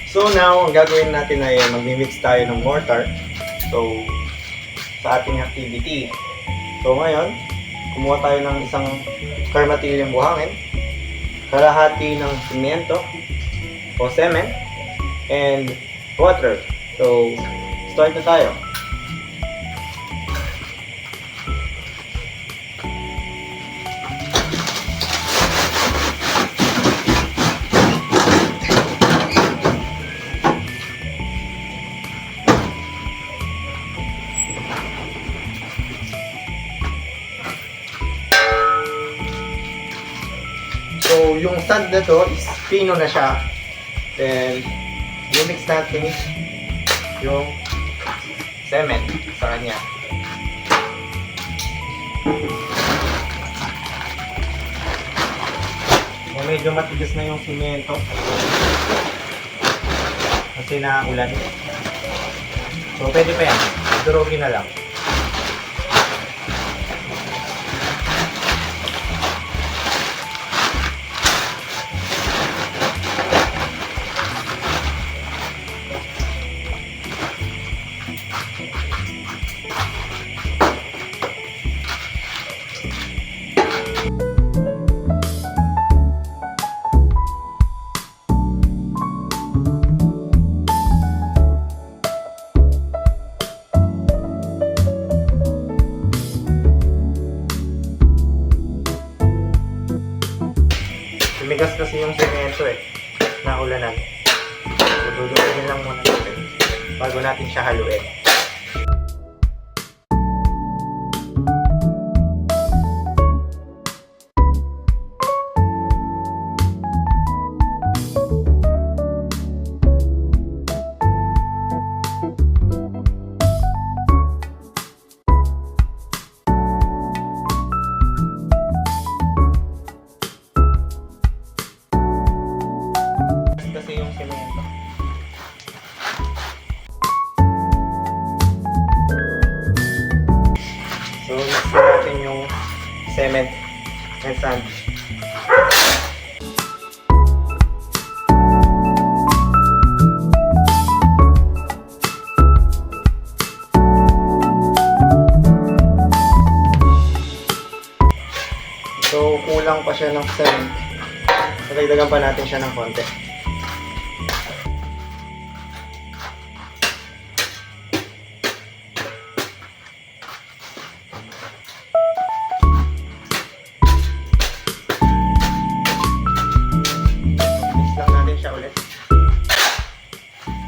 So now, ang gagawin natin ay magmi-mix tayo ng mortar. So, sa ating activity. So ngayon, kumuha tayo ng isang karmatilyong buhangin, kalahati ng simyento o cement, and water. So, start na tayo. So, yung sand na to is pino na siya. Then, i-mix natin yung cement sa kanya. So, medyo matigas na yung simyento kasi naulan. So, pwede pa yan. Durugin na lang. Tumigas kasi yung semento naulanan. So, dudugin lang muna natin bago natin siya haluin. Kasi yung semento. So, mix natin yung cement and sand. So, kulang pa siya ng cement. Dagdagan pa natin siya ng konti.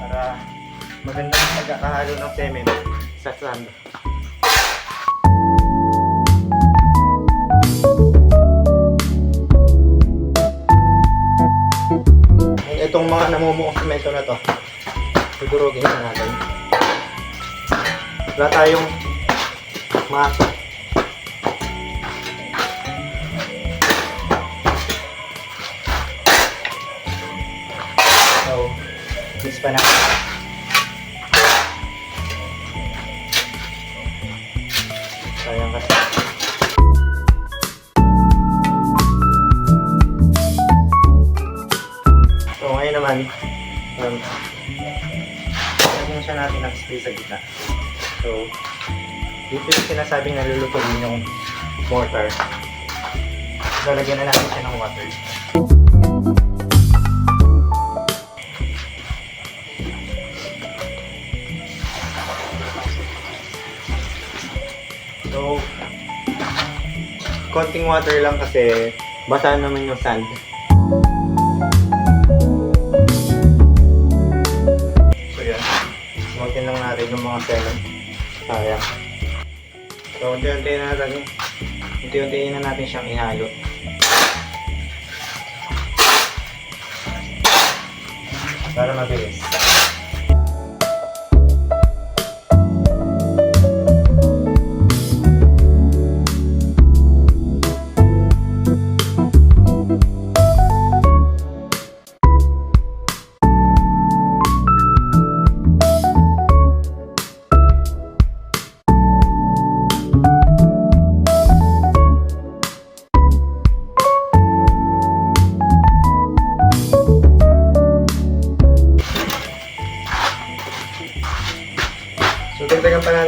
Para magandang pagkakahalo ng cement sa sand. Itong mga namumuong semento na to, tudurugin na natin. Wala tayong masa. So, mix pa natin. Sayang kasi. So, ngayon naman, lagyan siya natin ng space sa gitna. So, dito yung sinasabing nalulutugin yung mortar. So, lagyan na natin siya ng water. So, konting water lang kasi basa naman yung sand. So, yan. Sumakin lang natin yung mga cement. Sayang. So, unti-untiin na natin siyang ihalo. Para mabilis.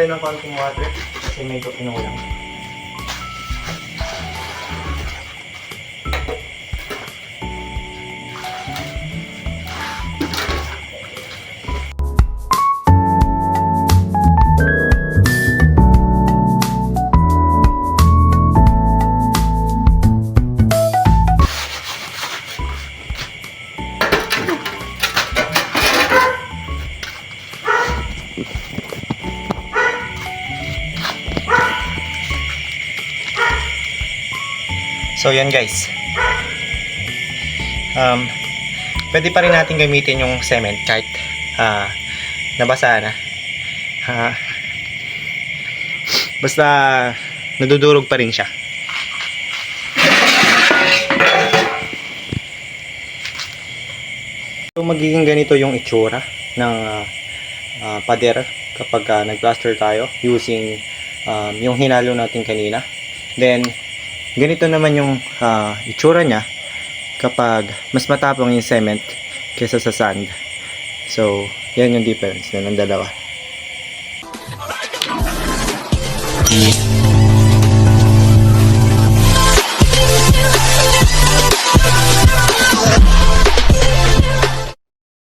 tayo ng konting water kasi medyo kinulang. So yan guys. Pwede pa rin natin gamitin yung cement kahit nabasa na. Basta nadudurog pa rin siya. So magiging ganito yung itsura ng pader kapag nag-plaster tayo using yung hinalo natin kanina. Then ganito naman yung itsura niya kapag mas matapang yung cement kesa sa sand. So, yan yung difference na ng dalawa.